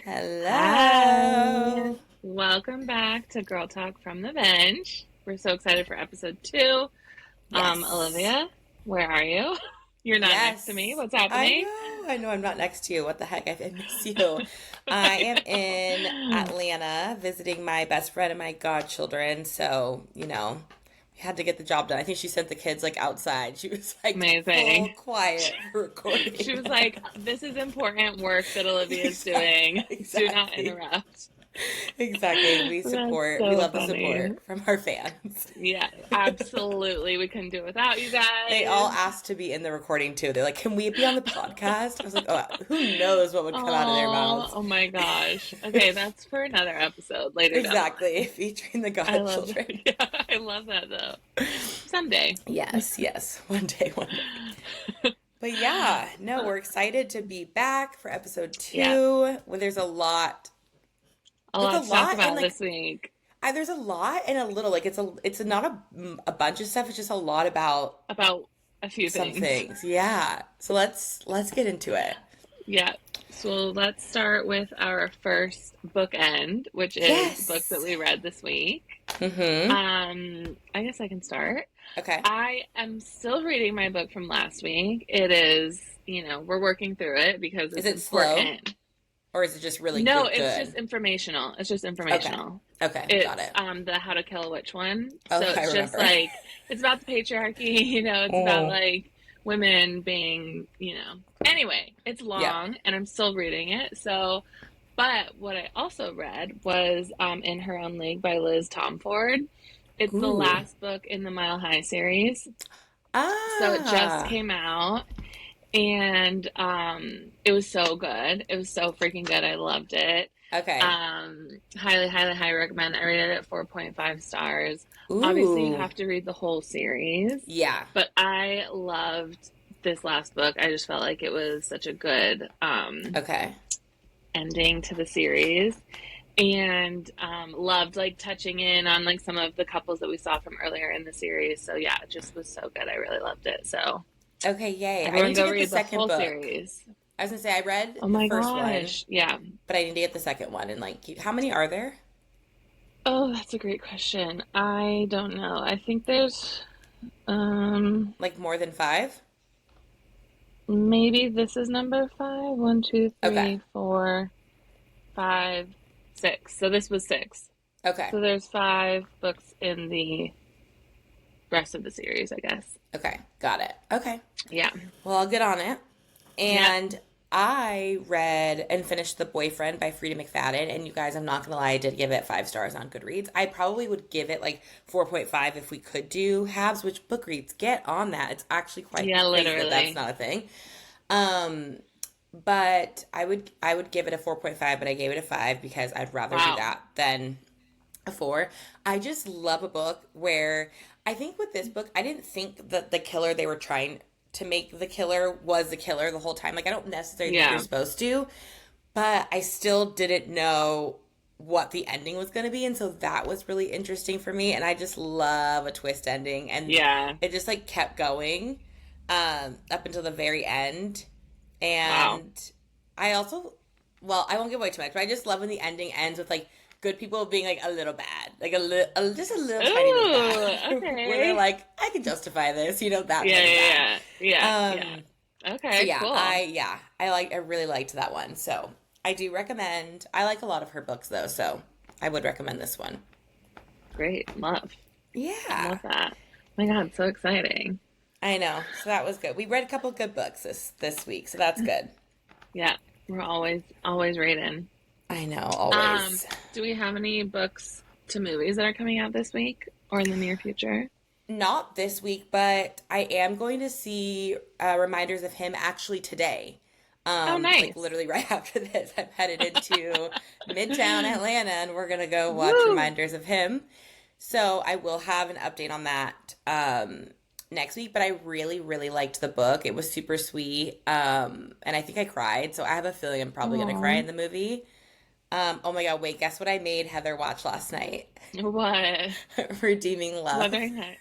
Hi. Hello. Welcome back to Girl Talk from the Bench. We're so excited for episode 2. Yes. Olivia, where are you? You're not next to me. Yes. What's I happening? know. I know I'm not next to you. What the heck? I miss you. I am in Atlanta visiting my best friend and my godchildren. So, we had to get the job done. I think she sent the kids like outside. She was like full Amazing. quiet for She recording. was like, "This is important work that Olivia is doing. Do not Exactly. interrupt." Exactly. That's We so love the funny. support from our fans. Yeah, absolutely. We couldn't do it without you They all guys. asked to be in the recording too. They're like, "Can we be on the podcast?" I was like, "Oh, who knows what would come out of their Oh, mouths?" oh my gosh. Okay, that's for another episode later down the Exactly, line. featuring the I love that. godchildren. Yeah, I love that though. Someday. Yes, yes, one day, one day. But yeah, no, we're excited to be back for episode Yeah, 2. Well, there's a lot. a There's a lot to talk lot, and about like this week there's a lot and a little. Like it's not a bunch of stuff. It's just a lot about about a few some things. things. Yeah. So let's get into it. Yeah. So let's start with our first bookend, which is books that Yes. we read this week. Mm-hmm. I guess I can start. Okay. I am still reading my book from last week. It is, we're working through it because Is it's it slow? important. Or is it just really No, good? it's just Good. informational. It's just Okay. informational. Okay. Got It's it. the How to Kill a Witch one. Oh, So I it's just remember. like it's about the patriarchy, it's about Mm. like women being. Anyway, it's Yep. long and I'm still reading it. So, but what I also read was In Her Own League by Liz Tomford. It's the Ooh. last book in the Mile High series. So it just Ah. came out and it was so good. It was so freaking good. I loved it. Okay. Highly, highly, highly recommend. I rated it 4.5 stars. Obviously, you Ooh. have to read the whole series, Yeah. but I loved this last book. I just felt like it was such a good Okay. ending to the series, and loved like touching in on like some of the couples that we saw from earlier in the series. So yeah, it just was so good. I really loved it. So Okay. Yay. I everyone need to go get the read the second whole book. series. I was gonna say I read Oh the my first one, gosh. Yeah. but I need to get the second one. And like, how many are there? Oh, that's a great question. I don't know. I think there's um Like more than 5? maybe this is number 5. One, two, Okay. three, 4, 5, 6. So this was 6. Okay. So there's 5 books in the rest of the series, I guess. Okay. Got it. Okay. Yeah. Well, I'll get on it. Yeah. And I read and finished The Boyfriend by Frida McFadden. And you guys, I'm not going to lie, I did give it 5 stars on Goodreads. I probably would give it like 4.5 if we could do halves, which book reads, get on that. It's actually quite Yeah, crazy that that's literally. not a thing. Um, but I would give it a 4.5, but I gave it a 5 because I'd rather do Wow. that than a 4. I just love a book where I think with this book, I didn't think that the killer they were trying to make the killer was the killer the whole time. Like, I don't necessarily think you're Yeah. supposed to, but I still didn't know what the ending was going to be. And so that was really interesting for me. And I just love a twist ending. And Yeah. it just like kept going up until the very end. Wow. And I also, well, I won't give away too much, but I just love when the ending ends with like good people being like a little bad, like just a little tiny bit Ooh, bad, where they're okay. like, I can justify this, that Yeah, kind of bad. yeah, yeah. Yeah, Um, yeah. so Okay, yeah, cool. I really liked that one. So I do recommend. I like a lot of her books though, so I would recommend this one. Great. Love. Yeah, Love that. Oh my God, so exciting. I know. So that was good. We read a couple good books this week, so that's good. Yeah, we're always reading. I know, Um, always. do we have any books to movies that are coming out this week or in the near future? Not this week, but I am going to see Reminders of Him actually today. Oh, Like nice. literally right after this, I'm headed into Midtown Atlanta and we're gonna go watch Woo! Reminders of Him. So I will have an update on that next week, but I really, really liked the book. It was super sweet. And I think I cried, so I have a feeling I'm probably gonna cry Aw. in the movie. Oh my god, wait, guess what I made Heather watch last night? What? Redeeming Love. Wuthering Heights.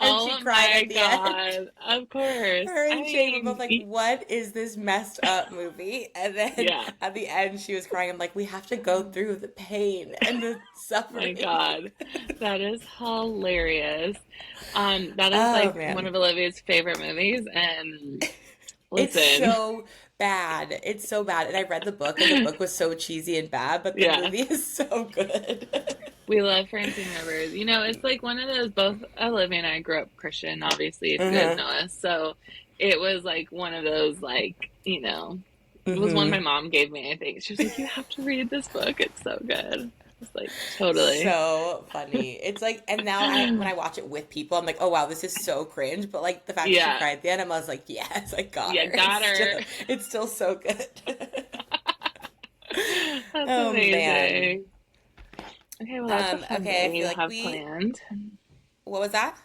And she Oh crying my at the end. God. Of course. Her I and Shane were both mean, like, what is this messed up movie? And then yeah. at the end, she was crying. I'm like, we have to go through the pain and the My suffering. God. That is hilarious. That is Oh, like one man. of Olivia's favorite movies. And It's listen, so bad. It's so bad. And I read the book, and the book was so cheesy and bad, but the yeah. movie is so good. We love Francine Rivers. You know, it's like one of those, both Olivia and I grew up Christian, obviously, if you guys Uh-huh. know us. So it was like one of those, like, it was one my Mm-hmm. mom gave me, I think. She was like, you have to read this book. It's so good. I was like, totally. So funny. It's like, and now when I watch it with people, I'm like, oh wow, this is so cringe. But like the fact that she Yeah. cried at the end, I was like, yes, I got Yeah, her. got her. It's still so good. That's Oh man. amazing. Okay, well, that's a fun Okay, I day feel you like have planned. what was that?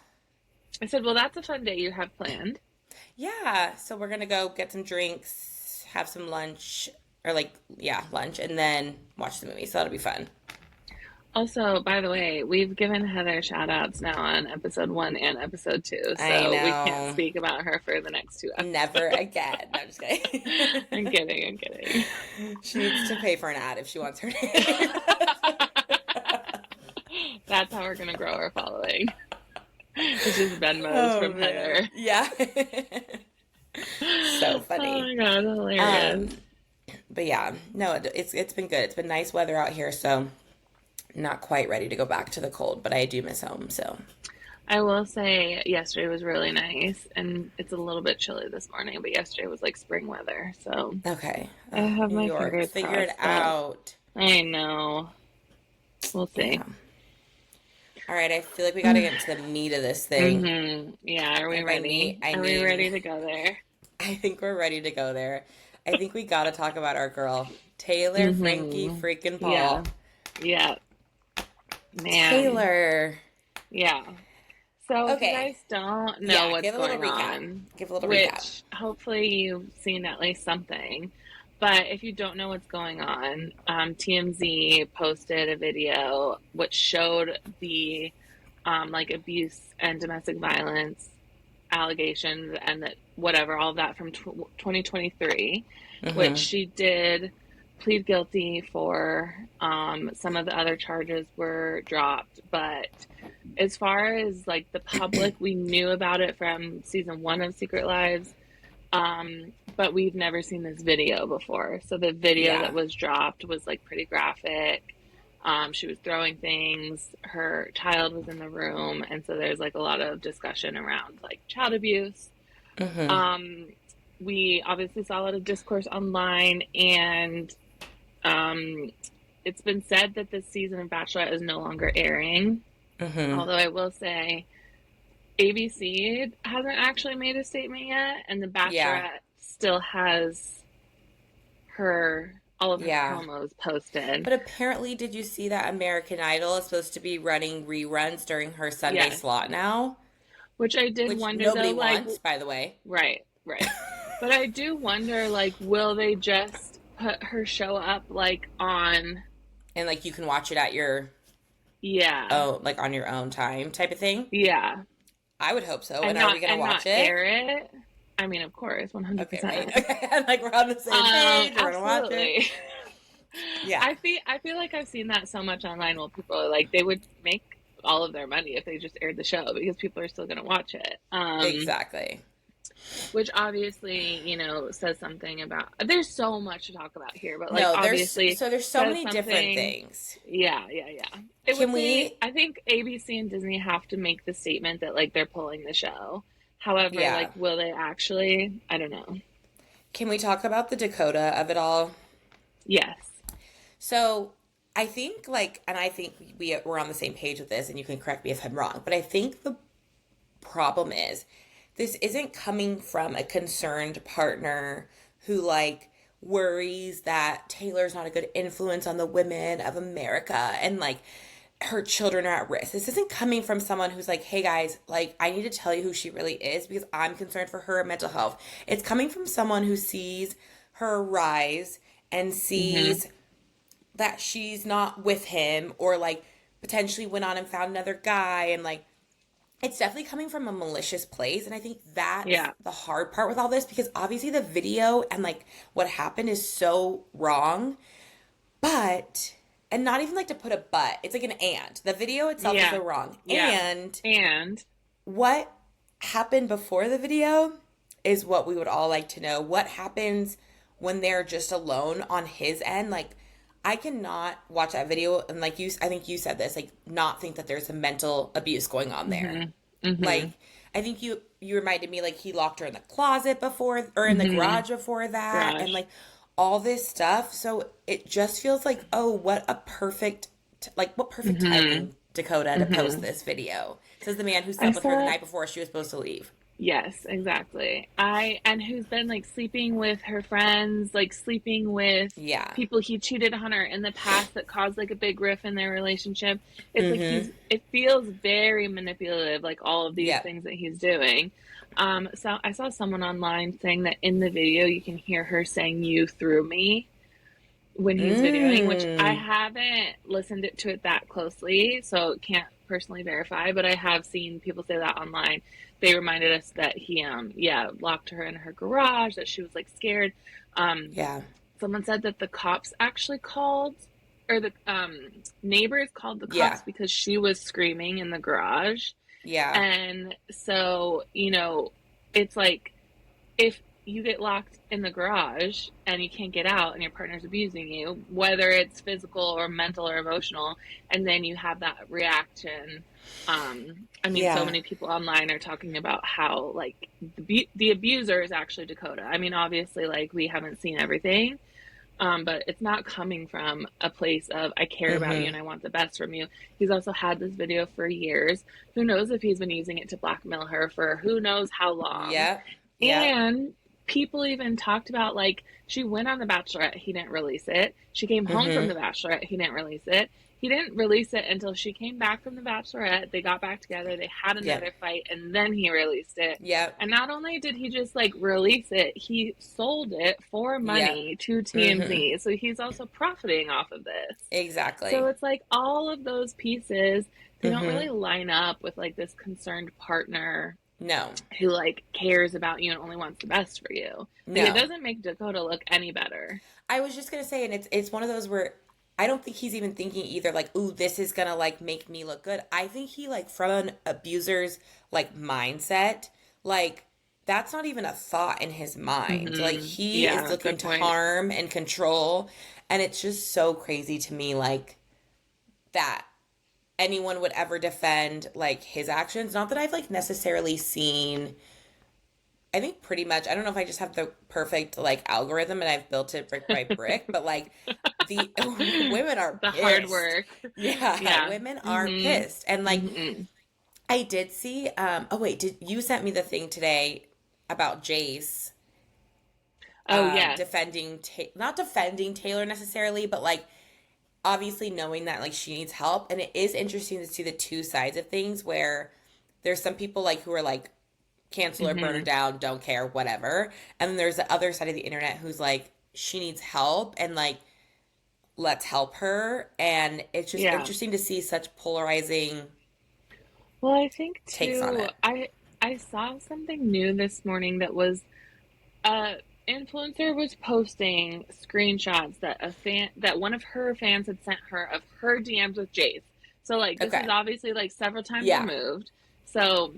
I said, well, that's a fun day you have planned. Yeah, so we're gonna go get some drinks, have some lunch, or like, yeah, lunch, and then watch the movie. So that'll be fun. Also, by the way, we've given Heather shout outs now on episode 1 and episode 2, I so we can't know. speak about her for the next 2 Never episodes. again. No, I'm just kidding. I'm kidding, I'm kidding. She needs to pay for an ad if she wants her name. That's how we're gonna grow our following. It's just Venmos Oh from man. Heather. Yeah. So Oh funny. my god, hilarious. Um, but yeah, no, it's been good. It's been nice weather out here, so not quite ready to go back to the cold, but I do miss home, so I will say yesterday was really nice, and it's a little bit chilly this morning, but yesterday was like spring weather, so okay. I Ugh, have New my York, fingers figure it crossed that out. I know. We'll see. Yeah. All right, I feel like we got to get into the meat of this thing. Yeah, are we And by ready? meat, I Are we ready mean, to go there? I think we're ready to go there. I think we got to talk about our girl, Taylor Frankie Mm-hmm. freaking Yeah. Paul. Yeah. Man. Taylor. Yeah. So if you Okay. guys don't know Yeah, what's give a little going recap. on, Give a little recap. which hopefully you've seen at least something, but if you don't know what's going on, TMZ posted a video which showed the like abuse and domestic violence allegations and that whatever all that from 2023, which Mm-hmm. she did plead guilty for. Some of the other charges were dropped, but as far as like the public, we knew about it from season 1 of Secret Lives, but we've never seen this video before. So the video Yeah. that was dropped was like pretty graphic. She was throwing things. Her child was in the room, and so there's like a lot of discussion around like child abuse. Mm-hmm. Um, we obviously saw a lot of discourse online, and um, it's been said that this season of Bachelorette is no longer airing. Mm-hmm. Although I will say, ABC hasn't actually made a statement yet, and The Yeah. Bachelorette still has all of her Yeah. promos posted. But apparently, did you see that American Idol is supposed to be running reruns during her Sunday Yes, slot now? which I did Which wonder nobody though, like, wants, by the way. right, right. But I do wonder, like, will they just put her show up, like, on, And like you can watch it at your yeah, oh, like on your own time type of thing. yeah, I would hope so. When and are not we gonna not watch it? air it? I mean, of course, Okay, right. 100%. Okay, I'm like we're on the same page. We're gonna watch it. Absolutely. Yeah. I feel like I've seen that so much online where people are like they would make all of their money if they just aired the show because people are still going to watch it. Exactly. Which obviously, says something about there's so much to talk about here, but like No, obviously there's so says many different something. things. Yeah, yeah, yeah. It Can would be, we? I think ABC and Disney have to make the statement that like they're pulling the show. However, Yeah. like will they actually? I don't know. Can we talk about the Dakota of it all? Yes. So I think and I think we're on the same page with this, and you can correct me if I'm wrong, but I think the problem is this isn't coming from a concerned partner who like worries that Taylor's not a good influence on the women of America and like her children are at risk. This isn't coming from someone who's like, hey guys, like I need to tell you who she really is because I'm concerned for her mental health. It's coming from someone who sees her rise and Mm-hmm. sees that she's not with him or like potentially went on and found another guy and like it's definitely coming from a malicious place. And I think that's Yeah. the hard part with all this because obviously the video and like what happened is so wrong. But, and not even like to put a but, it's like an and. The video itself is Yeah. so wrong. Yeah. And And what happened before the video is what we would all like to know. What happens when they're just alone on his end? Like, I cannot watch that video and like you, I think you said this, like not think that there's some mental abuse going on there. mhm. Mhm. Like, I think you reminded me like he locked her in the closet before or in the Mhm. garage before that and Garage. like all this stuff. So it just feels like, oh, what a perfect like what perfect Mhm. timing Dakota to post Mhm. this video. Says the man who I slept with her the saw night before she was supposed to leave. Yes, exactly. I and who's been like sleeping with her friends, like sleeping with Yeah. people he cheated on her in the past that caused like a big rift in their relationship. It's like Mm-hmm. it feels very manipulative, like all of these Yep. things that he's doing. So I saw someone online saying that in the video you can hear her saying "you through me" when he's videoing, which I Mm. haven't listened to it that closely, so can't personally verify, but I have seen people say that online. They reminded us that he yeah, locked her in her garage, that she was like scared. Um Yeah. Someone said that the cops actually called, or the neighbors called the Yeah. cops because she was screaming in the garage. Yeah. And so, it's like if you get locked in the garage and you can't get out and your partner's abusing you, whether it's physical or mental or emotional, and then you have that reaction. I mean, so Yeah. many people online are talking about how like the abuser is actually Dakota. I mean, obviously, like we haven't seen everything, but it's not coming from a place of I care about you Mm-hmm. and I want the best from you. He's also had this video for years. Who knows if he's been using it to blackmail her for who knows how long? Yep. Yep. And people even talked about like she went on The Bachelorette, he didn't release it. She came home from Mm-hmm. The Bachelorette, he didn't release it. He didn't release it until she came back from The Bachelorette. They got back together, they had Yep. another fight, and then he released it. Yep. And not only did he just like release it, he sold it for Yep. money to Mm-hmm. TMZ. So he's also profiting off of this. So Exactly. it's like all of those pieces, they don't Mm-hmm. really line up with like this concerned partner No. who like cares about you and only wants the best for you. Like it No. doesn't make Dakota look any better. I was just gonna say, and it's one of those where I don't think he's even thinking either like, ooh, this is gonna like make me look good. I think he like from an abuser's like mindset, like that's not even a thought in his mind. Like he is Yeah, looking good to point. harm and control, and it's just so crazy to me like that anyone would ever defend like his actions. Not that I've like necessarily seen I think pretty much, I don't know if I just have the perfect like algorithm and I've built it brick by brick, but like the women are The hard pissed. work. Yeah, Yeah. women are Mhm. pissed. And like Mhm. I did see oh wait, did you sent me the thing today about Jace Oh yes. defending not defending Taylor necessarily, but like obviously knowing that like she needs help and it is interesting to see the two sides of things where there's some people like who are like cancel or burn her Mhm. down, don't care, whatever. And then there's the other side of the internet who's like, she needs help and like, let's help her. And it's just Yeah. interesting to see such polarizing Well, I think takes on too, it. I saw something new this morning that was uh influencer was posting screenshots that one of her fans had sent her of her DMs with Jace. So like this is Okay. obviously like several times Yeah. removed. So,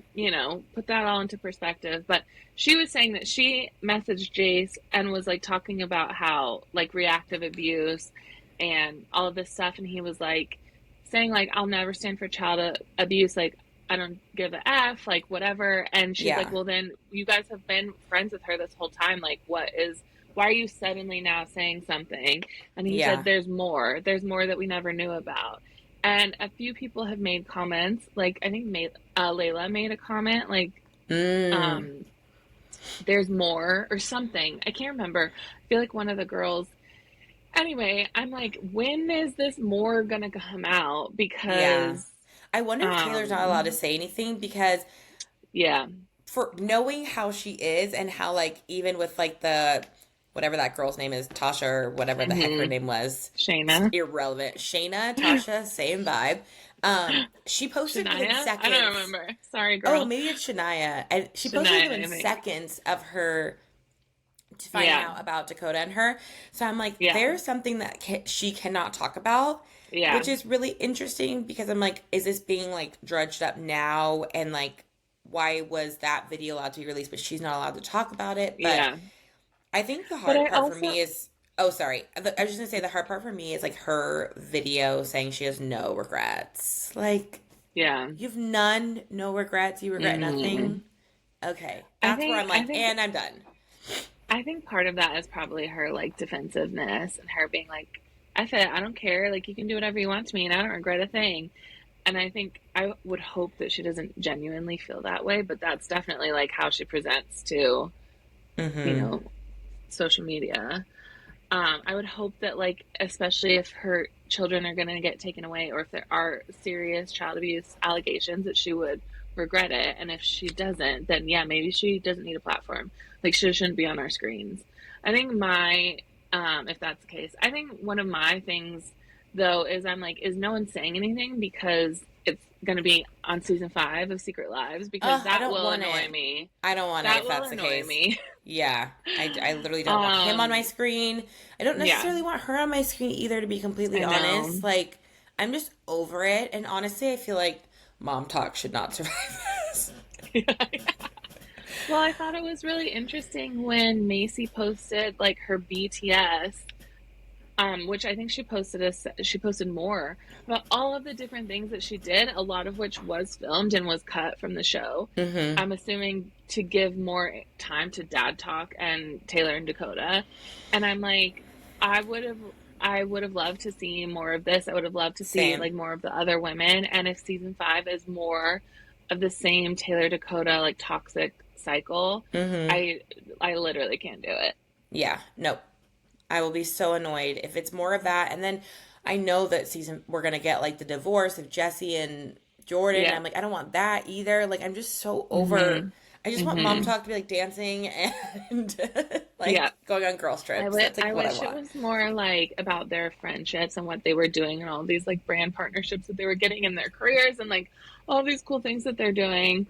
put that all into perspective. But she was saying that she messaged Jace and was like talking about how like reactive abuse and all of this stuff, and he was like saying like I'll never stand for child abuse, like I don't give a F, like whatever. And she's like, Yeah. well, then you guys have been friends with her this whole time. Like, why are you suddenly now saying something? And he said, Yeah. there's more that we never knew about. And a few people have made comments, like, I think Layla made a comment, like, Mm. um, there's more or something. I can't remember. I feel like one of the girls, anyway, I'm like, when is this more gonna come out? Yeah. Because, I wonder if Taylor's not allowed to um, say anything because yeah. for knowing how she is and how like even with like the whatever that girl's name is, Tasha or whatever the heck her Mm-hmm. name was. It's Shayna. irrelevant. Shayna, Tasha, same vibe. She posted within Shania? I don't seconds. remember. Sorry, Oh, girl. maybe it's Shania. And she posted Shania, within I think. seconds of her finding Yeah. out about Dakota and her. So I'm like, Yeah. there's something that she cannot talk about, Yeah. which is really interesting because I'm like, is this being like drudged up now? And like, why was that video allowed to be released, but she's not allowed to talk about it? But Yeah. I think the But hard I part for also, me is, oh, sorry. I was just gonna say the hard part for me is like her video saying she has no regrets. Like, yeah. you've none, no regrets, you regret Hmm. nothing. Okay, I that's where think, I'm I like, think, and I'm done. I think part of that is probably her like defensiveness and her being like, F it, I don't care. Like, you can do whatever you want to me and I don't regret a thing. And I think I would hope that she doesn't genuinely feel that way, but that's definitely like how she presents to, you Mm-hmm. know, social media. I would hope that, like, especially if her children are going to get taken away or if there are serious child abuse allegations, that she would regret it. And if she doesn't, then yeah, maybe she doesn't need a platform. Like, she shouldn't be on our screens. I think if that's the case, I think one of my things, though, is I'm like, is no one saying anything because it's going to be on season 5 of Secret Lives because I that don't will want annoy it. me. I don't want it That if will that's the annoy case. me. Yeah, I literally don't want him on my um, screen. I don't yeah, necessarily want her on my screen either, to be completely I honest. know. Like, I'm just over it. And honestly, I feel like MomTok should not survive this. Well, I thought it was really interesting when Macy posted like her BTS, which I think she posted more about all of the different things that she did, a lot of which was filmed and was cut from the show. Mm-hmm. I'm assuming to give more time to Dad Talk and Taylor and Dakota. And I'm like, I would have I would have loved to see more of this. I would have loved to see Same. like more of the other women. And if season 5 is more of the same Taylor Dakota like toxic cycle, Mm-hmm. I I literally can't do it. Yeah, nope. I will be so annoyed if it's more of that. And then I know that season we're gonna get like the divorce of Jesse and Jordan. And Yeah. I'm like, I don't want that either. Like, I'm just so over. Mhm. I just want Mom Mhm. Talk to be like dancing and Yeah. like going on girls I trips. would That's like I what I wish it want. was more like about their friendships and what they were doing and all these like brand partnerships that they were getting in their careers and like all these cool things that they're doing.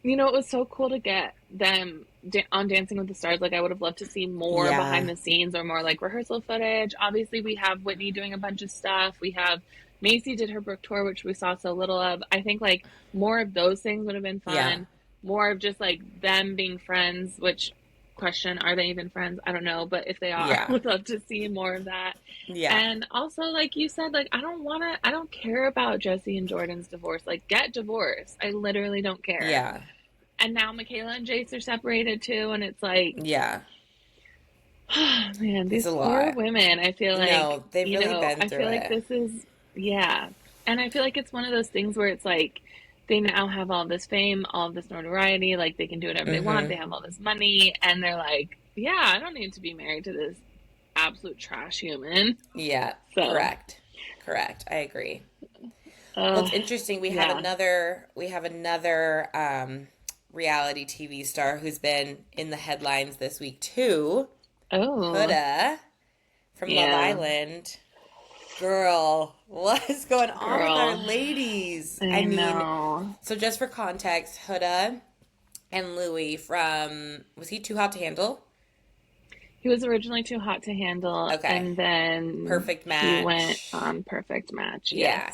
You know, it was so cool to get them on Dancing with the Stars. Like, I would have loved to see more behind Yeah, the scenes or more like rehearsal footage. Obviously, we have Whitney doing a bunch of stuff. We have Macy did her book tour, which we saw so little of. I think like more of those things would have been yeah, fun. More of just like them being friends, which question, are they even friends? I don't know. But if they are, I yeah, would love to see more of that. yeah, And also, like you said, like I don't care about Jesse and Jordan's divorce. Like, get divorced. I literally don't care. yeah, And now Michaela and Jace are separated too, and it's like, yeah. oh, man, It's these a poor lot. women. I feel like, No, they've really been I through feel like it. this is, yeah. And I feel like it's one of those things where it's like they now have all this fame, all this notoriety, like they can do whatever they want, Mm-hmm. they have all this money, and they're like, yeah, I don't need to be married to this absolute trash human. Yeah, So, correct. Correct. I agree. Well, uh, it's interesting. We have yeah. another reality TV star who's been in the headlines this week too. Oh, Huda from Love yeah, Island. Girl, what is going on with our girl. ladies? I I mean, know. so just for context, Huda and Louis from, was he Too Hot to Handle? He was originally too hot to handle, Okay. and then Perfect he went match. on Perfect Match. Yes. Yeah.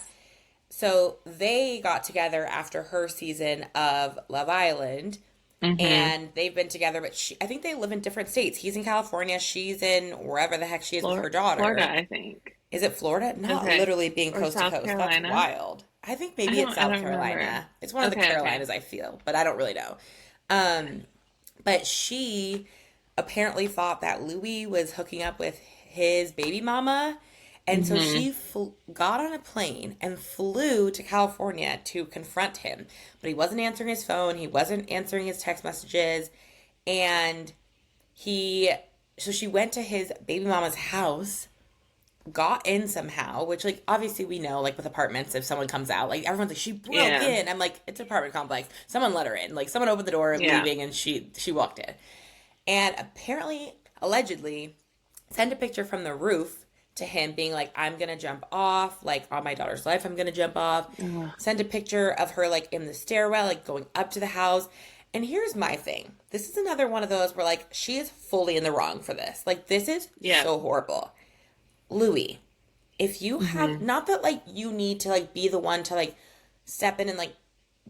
So they got together after her season of Love Island, Mm-hmm. and they've been together, but I think they live in different states. He's in California, she's in wherever the heck she is with her Florida, daughter. I think. Is it Florida? Not Okay. literally being Or coast to South coast. That's Carolina. wild. I think maybe it's I South don't remember. Carolina. It's one of the Okay, okay. Carolinas, I feel, but I don't really know. Um, but she apparently thought that Louis was hooking up with his baby mama. And so Mm-hmm. she got on a plane and flew to California to confront him. But he wasn't answering his phone, he wasn't answering his text messages. And he, so she went to his baby mama's house, got in somehow, which, like, obviously we know, like, with apartments, if someone comes out, like, everyone's like, she broke Yeah. in. I'm like, it's an apartment complex. Someone let her in. Like, someone opened the door Yeah. leaving and she walked in. And apparently, allegedly send a picture from the roof to him being like, I'm gonna jump off, like on my daughter's life, I'm gonna jump off. Ugh. Send a picture of her like in the stairwell, like going up to the house. And here's my thing. This is another one of those where like she is fully in the wrong for this. Like this is Yeah. so horrible. Louis, if you have, Hmm. not that like you need to like be the one to like step in and like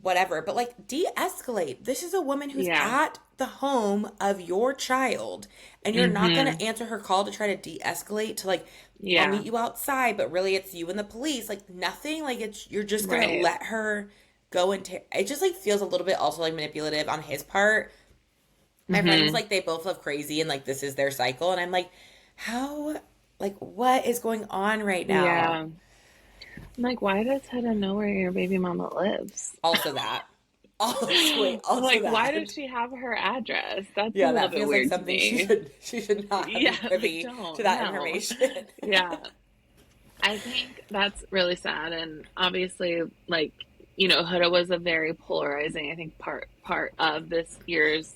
whatever, but like de-escalate. This is a woman who's Yeah. at the home of your child, and you're not going Hmm. to answer her call to try to de-escalate to like, I'll Yeah. meet you outside, but really it's you and the police. Like nothing, like it's, you're just going to Right. let her go and it just like feels a little bit also like manipulative on his part. My friend was Hmm. like, they both look crazy and like this is their cycle. And I'm like, how, like, what is going on right now? Yeah. I'm like, why does Hedda know where your baby mama lives? Also that. Also, wait, also Like, why that. does she have her address? That's a Yeah, little that bit feels like weird to something me. she should not have Yeah, been like, privy to don't, that no. information. Yeah. I think that's really sad. And obviously, like, Huda was a very polarizing, I think, part of this year's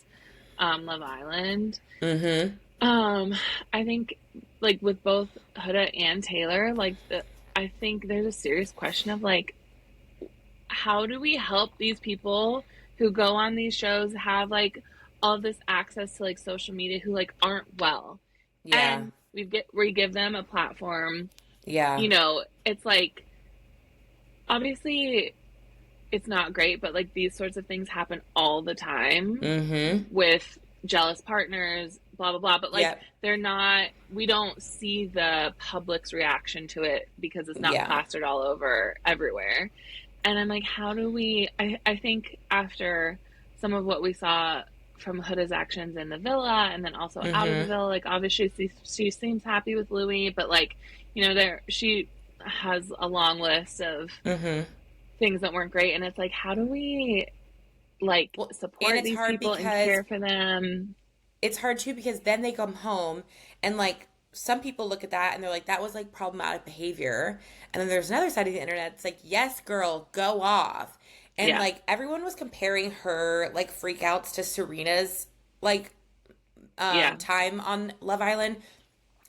Love Island. Mm-hmm. Um, I think like with both Huda and Taylor, I think there's a serious question of like, how do we help these people who go on these shows have like all this access to like social media who like aren't well, Yeah. and we give them a platform. Yeah. It's like obviously it's not great, but like these sorts of things happen all the time Mm-hmm. with jealous partners, blah blah blah. But like Yep. they're not. We don't see the public's reaction to it because it's not Yeah. plastered all over everywhere. And I'm like, how do we? I think after some of what we saw from Huda's actions in the villa, and then also out of the Mm-hmm. villa, like obviously she seems happy with Louis, but like there she has a long list of Mm-hmm. things that weren't great, and it's like, how do we like Well, and support it's these hard people and because care for them? it's hard too because then they come home and like some people look at that and they're like that was like problematic behavior, and then there's another side of the internet it's like yes girl go off, and Yeah, like everyone was comparing her like freakouts to Serena's like yeah, time on Love Island.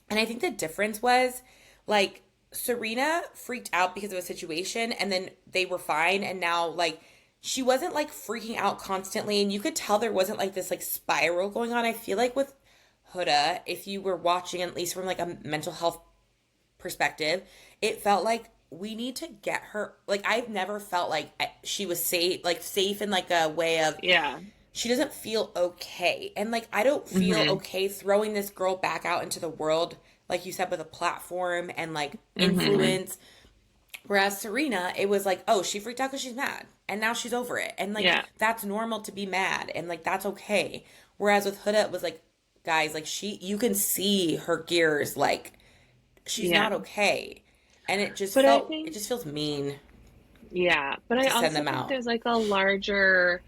And I think the difference was like Serena freaked out because of a situation and then they were fine, and now like she wasn't like freaking out constantly, and you could tell there wasn't like this like spiral going on. I feel like with Huda, if you were watching at least from like a mental health perspective, it felt like we need to get her, like I've never felt like she was safe in like a way of yeah. she doesn't feel okay. And like I don't feel Mhm. okay throwing this girl back out into the world, like you said, with a platform and like Mhm. influence. Whereas Serena, it was like, oh, she freaked out because she's mad. And now she's over it. And like Yeah. that's normal to be mad and like that's okay. Whereas with Huda, it was like, guys, like you can see her gears, like she's Yeah. not okay. And But I it think just feels mean yeah, but I to send also them think out. there's like a larger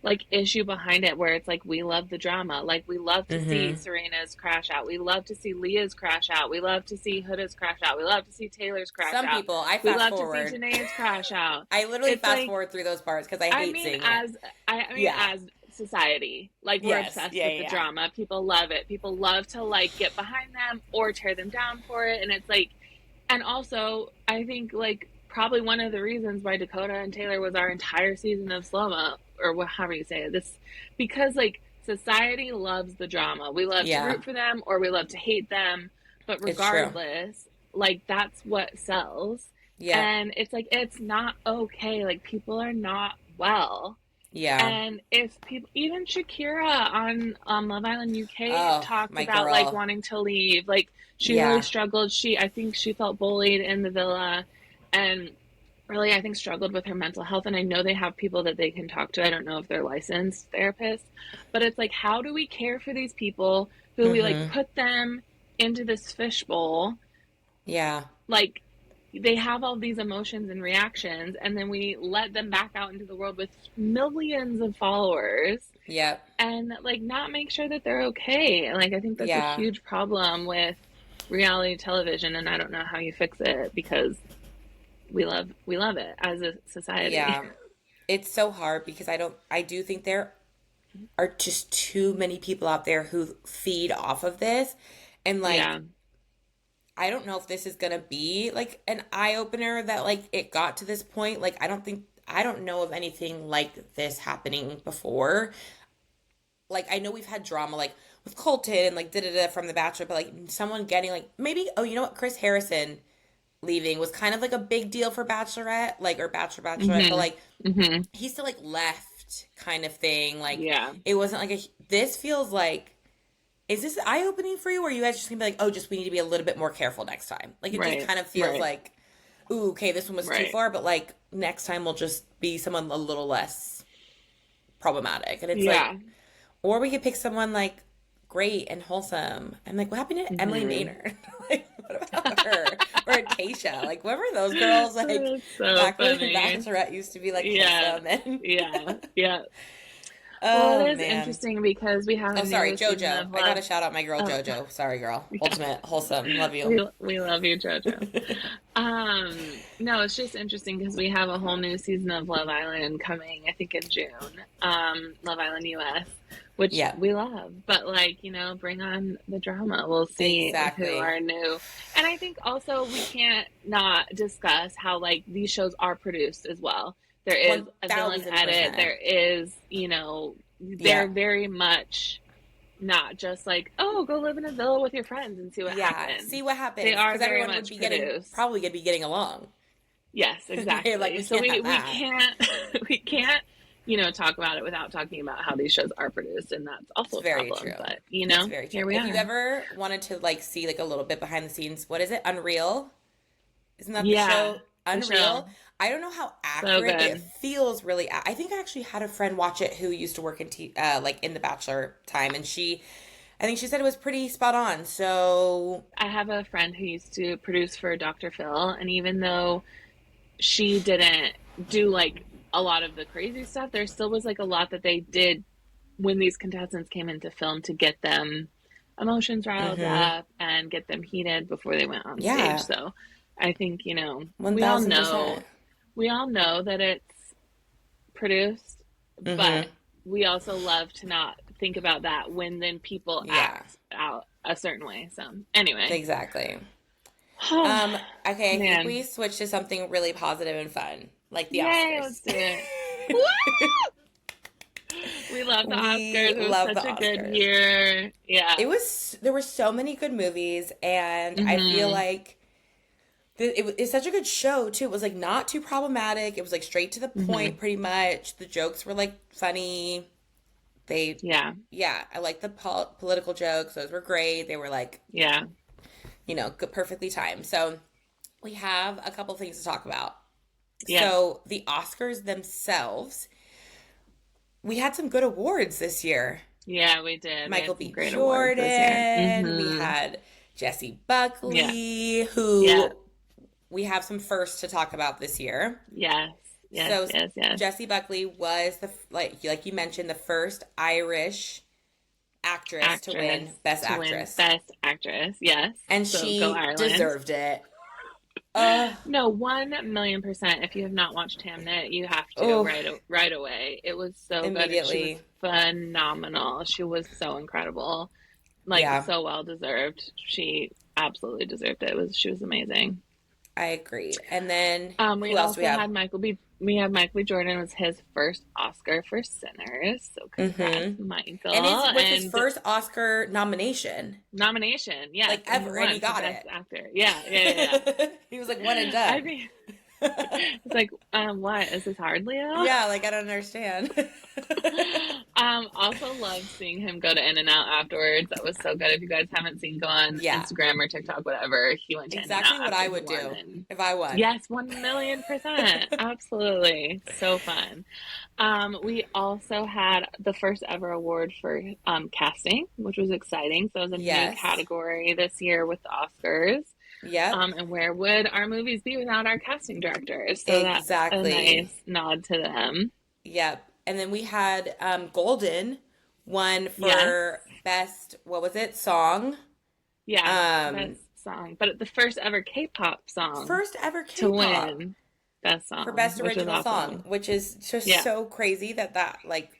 like issue behind it where it's like we love the drama. Like we love to see Mm-hmm. Serena's crash out. We love to see Leah's crash out. We love to see Huda's crash out. We love to see Taylor's crash Some out. people, I We fast love to see forward. Janae's crash out. I literally It's fast like forward through those parts because I I hate mean seeing it. I mean Yeah. as society, like we're Yes. obsessed Yeah. with the Yeah. drama. People love it. People love to like get behind them or tear them down for it, and it's like, and also I think like probably one of the reasons why Dakota and Taylor was our entire season of slow mo, or however you say it, this, because like society loves the drama. We love to Yeah. root for them or we love to hate them, but It's true. regardless, like that's what sells. Yeah. And it's like it's not okay. Like people are not well. Yeah. And if people, even Shakira on Love Island UK Oh, talked my about like girl. wanting to leave. Like she really Yeah. struggled. I think she felt bullied in the villa, and really, I think struggled with her mental health. And I know they have people that they can talk to. I don't know if they're licensed therapists, but it's like, how do we care for these people who we like Mm-hmm. put them into this fishbowl? Yeah. Like they have all these emotions and reactions, and then we let them back out into the world with millions of followers Yep. and like not make sure that they're okay. And like I think that's a Yeah. huge problem with reality television, and I don't know how you fix it because we love it as a society. Yeah. It's so hard because I do think they're are just too many people out there who feed off of this. And like, Yeah. I don't know if this is gonna be like an eye opener that like it got to this point. Like, I don't know of anything like this happening before. Like, I know we've had drama like with Colton and like da da da from The Bachelor, but like someone getting like maybe, oh, you know what, Chris Harrison leaving was kind of like a big deal for Bachelorette, like, or Bachelorette, but Mm-hmm. like Mm-hmm. he still like left kind of thing. Like, Yeah. it wasn't like this feels like, is this eye opening for you, or are you guys just gonna be like, oh, just we need to be a little bit more careful next time? Like, it just Right. kind of feels Right. like, ooh, okay, this one was too Right. far, but like next time we'll just be someone a little less problematic. And it's like, Yeah. or we could pick someone like great and wholesome. I'm like, what happened to Emily Mm-hmm. Maynard? Like, what about her? Or Tasha? Like, what were those girls like That's so back when funny. Bachelorette used to be like Yeah. wholesome and Yeah. Yeah. Well, oh it is man. interesting because we have a Oh, sorry, new season JoJo. of I Love. gotta shout out my girl Oh, JoJo. Sorry, girl. yeah. Ultimate wholesome. Love you. We love you, JoJo. No, it's just interesting because we have a whole new season of Love Island coming, I think in June. Love Island US, which Yeah, we love. But like, bring on the drama. We'll see who exactly. are new. And I think also we can't not discuss how like these shows are produced as well. There is a villain edit. 1000%. There is, they're Yeah. very much not just like, oh, go live in a villa with your friends and see what Yeah. happens. See what They happens. are Because very everyone would much be getting, produced. probably gonna be getting along. Yes, They're like, exactly. we So can't have we that. can't we can't talk about it without talking about how these shows are produced, and that's It's also a very problem. true. But It's very true. here we If you are. ever wanted to like see like a little bit behind the scenes, what is it? Unreal? Isn't that the Yeah, show? the show Unreal. I don't know how so accurate it good. feels. Really, I think I actually had a friend watch it who used to work in like in the Bachelor time, and I think she said it was pretty spot on. So, I have a friend who used to produce for Dr. Phil, and even though she didn't do like a lot of the crazy stuff, there still was like a lot that they did when these contestants came into film to get them emotions riled mm-hmm. up and get them heated before they went on stage. Yeah, So I think, one thousand percent. we all know that it's produced, but Mm-hmm. we also love to not think about that when then people Yeah, act out a certain way. So anyway, exactly. oh Okay, I think we man, switched to something really positive and fun, like the yay, Oscars. let's do it. We love the We Oscars. It was love the such a good Oscars. year. Yeah. There were so many good movies, and I feel Hmm. like it's such a good show too. It was like not too problematic. It was like straight to the Hmm. point, pretty much. The jokes were like funny. They, Yeah. yeah, I like the political jokes. Those were great. They were like, Yeah. good, perfectly timed. So we have a couple things to talk about. Yes. So the Oscars themselves, we had some good awards this year. Yeah, we did. We Michael had some B. great awards this year. Jordan. We Hmm. had Jesse Yeah. Buckley, Yeah. who we have some firsts to talk about this year. Yes. Yes. So Yes. Yes. Jesse Buckley was like you mentioned, the first Irish actress to Actress win Best to win Actress, Best Actress. Yes. and So go she Ireland. deserved it. Uh No, 1,000,000%. If you have not watched Hamnet, you have to oh, right away. It was so good, and she was immediately. phenomenal. She was so incredible, like Yeah, so well deserved. She absolutely deserved it. She was amazing. I agree. And then We who else do we also have? had Michael B. We have Michael B. Jordan was his first Oscar for Sinners, so congrats, Mm-hmm. Michael! And it was his And first Oscar nomination, nomination, yes, like and he ever, and he won for got Best it. Actor. Yeah, yeah, yeah, yeah. He was like one and I done. mean, it's like, what is this hard, Leo? Yeah, like I don't understand. Also loved seeing him go to In and Out afterwards. That was so good. If you guys haven't seen, go on Yeah, Instagram or TikTok, whatever. He went to In and exactly Out what after I he would won, do and if I won. yes, 1,000,000%, absolutely, so fun. We also had the first ever award for casting, which was exciting. So it was a new Yes. category this year with the Oscars. Yep. And where would our movies be without our casting directors? So that's a Exactly. nice nod to them. Yep. And then we had Golden won Yes. for best, what was it? Song. Yes. Um Best song. But the first ever K-pop song First ever to K-pop win Best for song, best which is original song, awesome. which is just Yeah. so crazy that like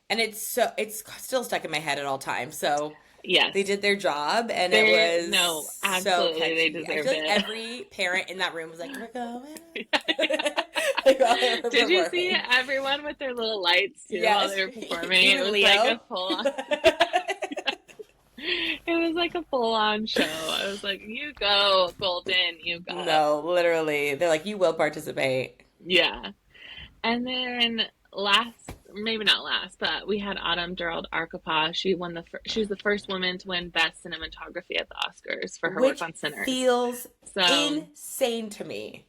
And it's still stuck in my head at all times. So Yes. they did their job, and it They was no, so absolutely they catchy. I deserved feel like it. every parent in that room was like, "We're going," Yeah. like while they were Did you see performing. everyone with their little lights too while Yes, they were performing? It even was like a Leo. full on it was like a full on show. I was like, you go, Golden, you go. No, literally, they're like, "You will participate." Yeah. And then last, maybe not last, but we had Autumn Gerald Arkapaw. She was the first woman to win Best Cinematography at the Oscars for her work Which on Sinners. feels So insane to me.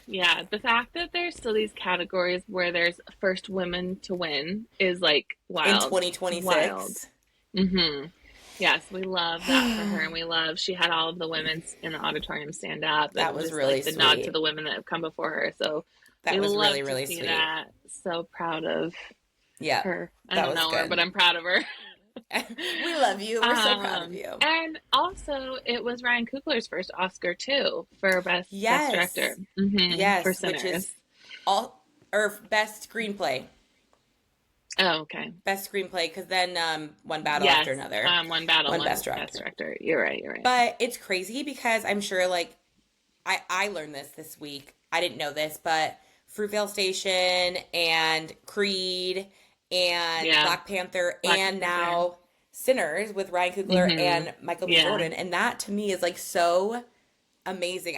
yeah, the fact that there's still these categories where there's first women to win is like In wild, wild. 2026. Mm-hmm. Yes, we love that for her, and we love she had all of the women in the auditorium stand up, That and was just really like the nod to sweet. the women that have come before her. So That we was love really, to really see sweet. that. So proud of Yeah, her. I that don't was know her, good. but I'm proud of her. We love you. We're so proud of you. And also it was Ryan Coogler's first Oscar too for best director. Yes. For Yes, which is Sinners. all or best screenplay. Oh, okay. Best screenplay because then one battle after Yes. another. One battle, One one best best director. director. You're right. You're right. But it's crazy because I'm sure like I learned this week. I didn't know this, but Fruitvale Station and Creed and Yeah. Black Panther Black and Panther. now Sinners with Ryan Coogler Mm-hmm. and Michael B. Yeah. Jordan. And that to me is like so amazing.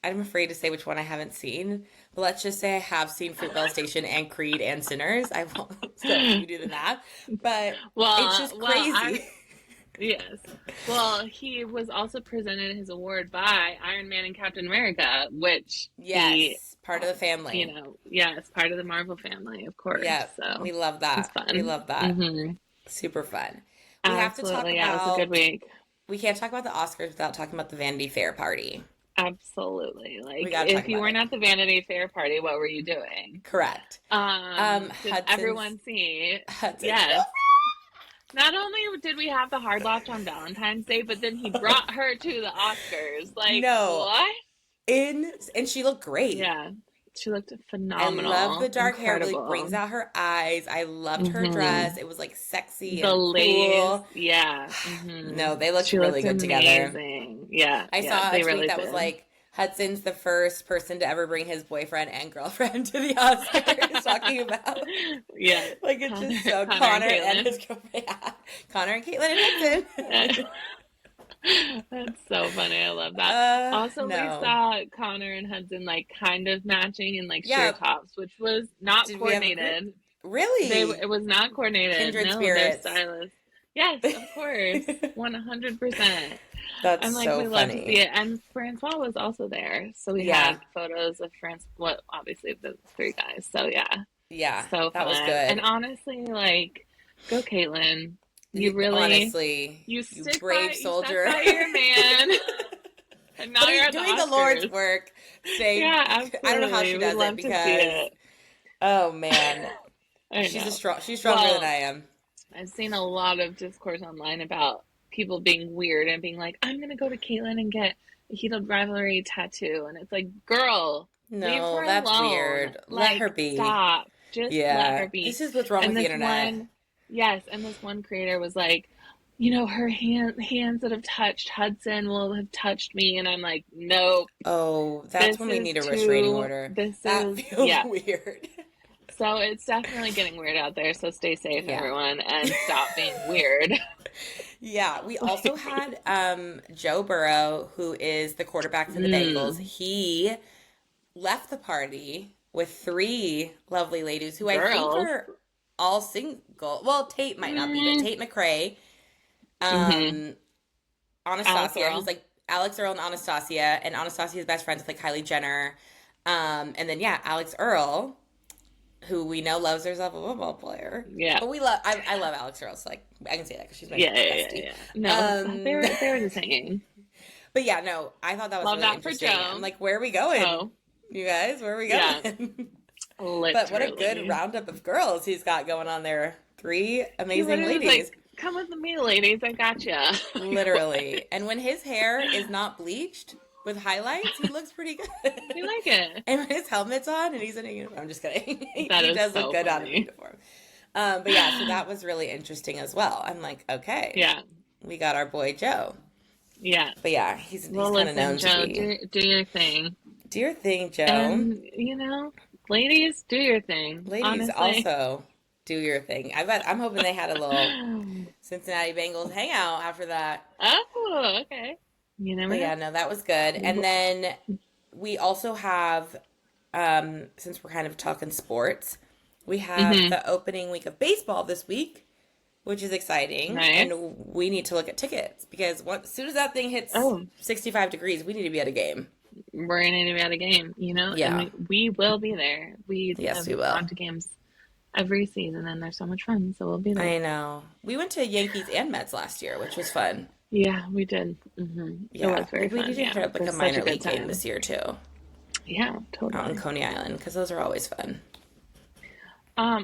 I'm afraid to say which one I haven't seen, but let's just say I have seen Fruitvale Station and Creed and Sinners. I won't, so you do the math, but it's just I crazy. yes. Well, he was also presented his award by Iron Man and Captain America, which he, Yes, part of the family. yeah, it's part of the Marvel family, of course. Yeah, So we love it's that. We fun. love that. Hmm. Super fun. We have to talk Absolutely. Yeah, it was a good about, week. we can't talk about the Oscars without talking about the Vanity Fair party. Absolutely. We Like, got to talk if you about weren't it. at the Vanity Fair party, what were you doing? Correct. Did Hudson's everyone see? girl. Yes. Not only did we have the hard left on Valentine's Day, but then he brought her to the Oscars. Like, No, what? and she looked great. Yeah. She looked I love the phenomenal. dark hair. It really brings Incredible. out her eyes. I loved her dress. Hmm. It was like sexy The and lace. cool. Yeah. Hmm. No, they looked She really looked good together. amazing. Yeah. I Yeah. saw a They tweet really that was did. like, Hudson's the first person to ever bring his boyfriend and girlfriend to the Oscars, talking about Yeah. like it's just Connor, so Connor and Connor and Caitlin. his girlfriend, yeah. Connor and Caitlin and Hudson. That's so funny. I love that. Also, we No, saw Connor and Hudson like kind of matching in like sheer yeah. tops, which was not Did we have a group? coordinated. Really? It was not coordinated. Kindred No, their spirits. stylist. Yes, of course. 100%. That's I'm like, so we love to see funny. it. And Francois was also there. So we Yeah, had photos of what obviously the three guys. So yeah, yeah, so that was fun. And good. honestly, like, go Caitlin. You really Honestly, you you stick brave by you stuck soldier. by your man. And now you're at the Doing the Lord's Oscars. work, saying, Yeah, I don't know how absolutely. she We does it love to see because, it. oh man, I know. she's stronger than Well, I am. I've seen a lot of discourse online about people being weird and being like, I'm gonna go to Caitlyn and get a heated rivalry tattoo. And it's like, girl, leave No, her that's alone. weird. Let her Like, be. stop. Just let Yeah, her be. this is what's wrong with And the this internet. one, yes, and this one creator was like, her hands that have touched Hudson will have touched me. And I'm like, nope, Oh, that's when we need a restraining order. That feels yeah. weird. So it's definitely getting weird out there. So stay safe, Yeah. everyone, and stop being weird. Yeah, we also had Joe Burrow, who is the quarterback for the Bengals. Mm, He left the party with three lovely ladies who I think girls. are all single. Well, Tate might not be, but Mm, Tate McRae, mm-hmm. um, Alex Anastasia, who's Earl. like Alex Earl and Anastasia, and Anastasia's best friends with like Kylie Jenner. And then yeah, Alex Earl, who we know loves herself a football player. Yeah. But I love Alex Earl, so like I can say that because she's my bestie. Yeah. No, Um, they were just hanging. but yeah, no, I thought that was Love really that for interesting. I'm Joe. like, where are we going, Oh, you guys? Where are we yeah. going? But what a good Literally. roundup of girls he's got going on there. Three He amazing literally was ladies, like, come with me, ladies. I got ya. literally. And when his hair is not bleached with highlights, he looks pretty good. We like it. And when his helmet's on and he's in a uniform, I'm just kidding. That He is does look so good out of a funny. uniform. But yeah, so that was really interesting as well. I'm like, okay, Yeah. we got our boy Joe. Yeah. But yeah, he's Well, kind of listen, known to Joe, be do your thing. do your thing, Joe. And, ladies, do your thing. Ladies, Honestly. also do your thing. I'm hoping they had a little Cincinnati Bengals hangout after that. Oh, okay. You never But know. yeah, no, that was good. And then we also have, since we're kind of talking sports, we have Mm-hmm. the opening week of baseball this week, which is exciting. Nice. And we need to look at tickets because as soon as that thing hits Oh, 65 degrees, we need to be at a game. we're gonna be at a game, and Yeah. we will be there. We Yes, have we will. gone to games every season, and they're so much fun. So we'll be there. I know. We went to Yankees and Mets last year, which was fun. Yeah, we did. It Yeah. was very Maybe we need fun. to Yeah, hit up it like a was such a minor good league game time. this year too, Yeah, out in totally. Coney Island, because those are always fun.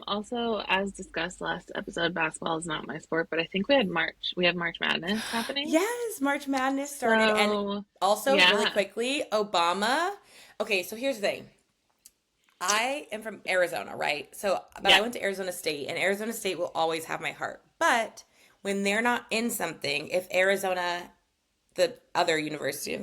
Also, as discussed last episode, basketball is not my sport, but I think we have March Madness happening. Yes, March Madness started. And So, also, really yeah, quickly, Obama. Okay, so here's the thing. I am from Arizona, right? So, but I yeah, went to Arizona State, and Arizona State will always have my heart. But when they're not in something, if Arizona, the other university,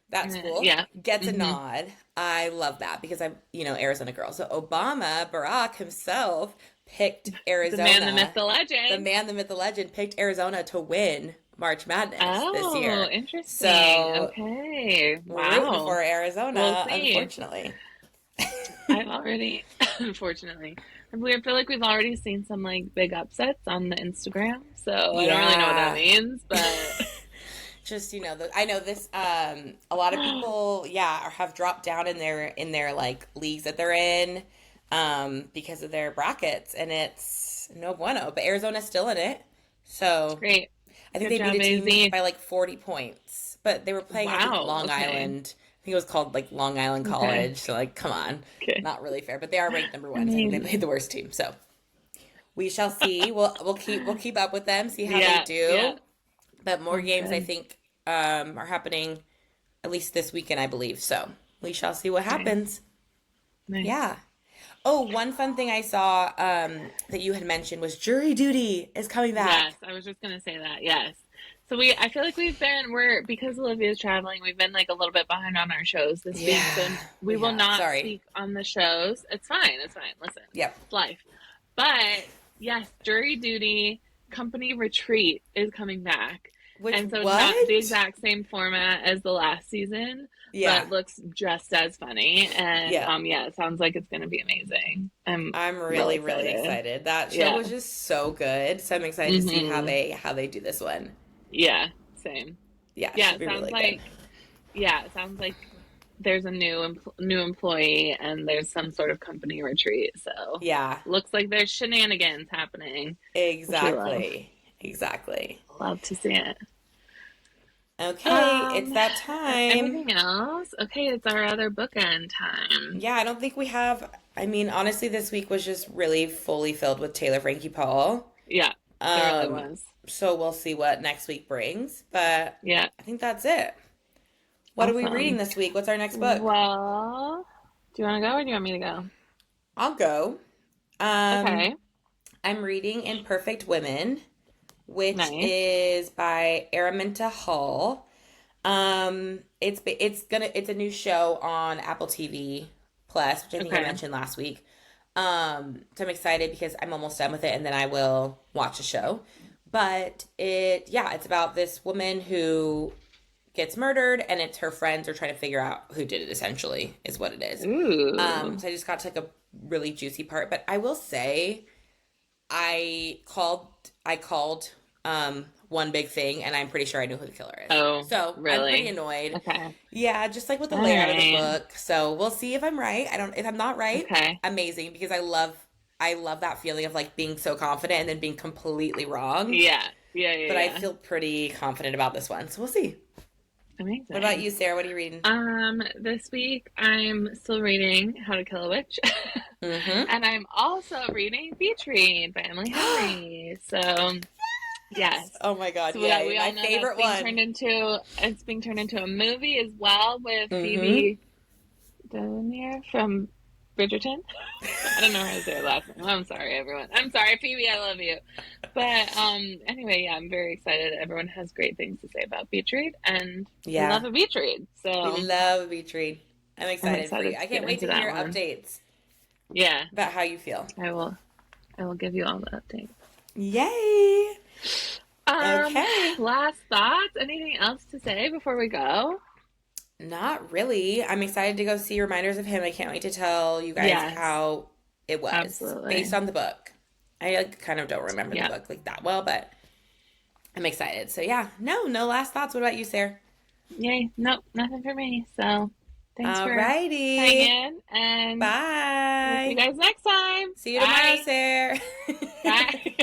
that school yeah. gets a hmm nod, I love that because I'm, Arizona girl. So Obama, Barack himself picked The man, the myth, Arizona. the The legend. man, the myth, the legend picked Arizona to win March Madness this Oh, year. interesting. So Okay. we're rooting Wow. for We'll Arizona, see. unfortunately. I've already, unfortunately, I feel like we've already seen some like big upsets on the Instagram. So I don't really know what that Yeah. means, but Just, I know this a lot of people, yeah, have dropped down in their like leagues that they're in because of their brackets, and it's no bueno, but Arizona's still in it. So great. I think Good they beat job, a team AZ. by like 40 points. But they were playing, I think, Wow. Long Okay. Island. I think it was called like Long Island Okay. College. So like, come on. Okay. Not really fair. But they are ranked number I one. So I think they mean, played the worst team. So we shall see. We'll keep up with them, see how they yeah, yeah. do. But more Sounds games I good. think are happening at least this weekend, I believe. So we shall see what Nice. happens. Nice. Yeah. Oh, one fun thing I saw that you had mentioned was jury duty is coming Yes, back. I was just gonna say that. Yes. So I feel like because Olivia's traveling, we've been like a little bit behind on our shows this week. So Yeah, we we will have. not Sorry. speak on the shows. It's fine. It's fine. Listen, Yep. it's life. But yes, jury duty company retreat is coming back. Which And so not the what? exact same format as the last season, Yeah. but looks just as funny. And Yeah. yeah, it sounds like it's gonna be amazing. I'm I'm real really, really excited. excited. That show Yeah. was just so good. So I'm excited to see how hmm they do this one. Yeah, same. Yeah, it Yeah, should it be sounds really good. like yeah, it sounds like there's a new employee and there's some sort of company retreat. So Yeah, looks like there's shenanigans happening, which we love. exactly. Exactly. Love to see it. Okay, it's Um, that time. anything else? Okay, it's our other bookend time. Yeah, I don't think we have. I mean, honestly, this week was just really fully filled with Taylor Frankie Paul. Yeah, it really Um, was. so we'll see what next week brings, but Yeah, I think that's it. What are we reading awesome. this week? What's our next book? Well, do you want to go or do you want me to go? I'll go. Um, Okay, I'm reading Imperfect Women, which nice. is by Araminta Hall. It's a new show on Apple TV Plus, which I think I Okay. mentioned last week. So I'm excited because I'm almost done with it, and then I will watch a show. But it's about this woman who gets murdered, and it's her friends are trying to figure out who did it. Essentially, is what it is. Ooh. So I just got to like a really juicy part, but I will say I called one big thing, and I'm pretty sure I knew who the killer is. Oh, So I'm pretty really? annoyed. Okay. Yeah, just like with the All layout of the right. book. So we'll see if I'm right. If I'm not right, Okay. amazing, because I love that feeling of like being so confident and then being completely wrong. Yeah. Yeah, yeah, But I yeah. feel pretty confident about this one. So we'll see. What about Amazing. you, Sarah? What are you reading? This week I'm still reading How to Kill a Witch. Mm-hmm. And I'm also reading Beach Read by Emily Henry. So yes. Oh my God, So yeah, we all my know favorite one. it's being turned into a movie as well with Mm-hmm. Phoebe Delamere from Bridgerton. I don't know how to say her last name. I'm sorry, everyone. I'm sorry, Phoebe. I love you. But anyway, yeah, I'm very excited. Everyone has great things to say about beach read, and we Yeah, love a beach read. we So love a beach read. I'm I'm excited for you. excited I to get can't wait into to that hear one. updates Yeah, about how you feel. I will. I will give you all the updates. Yay! Um, Okay. last thoughts? Anything else to say before we go? Not really. I'm excited to go see Reminders of Him. I can't wait to tell you guys Yes, how it was based absolutely. on the book. I kind of don't remember the Yeah. book like that well, but I'm excited. So yeah, no last thoughts. What about you, Sarah? Yay. Nope, nothing for me. So thanks for Alrighty. hanging, and we'll see you Bye. guys next time. See you tomorrow, Bye. Sarah. Bye.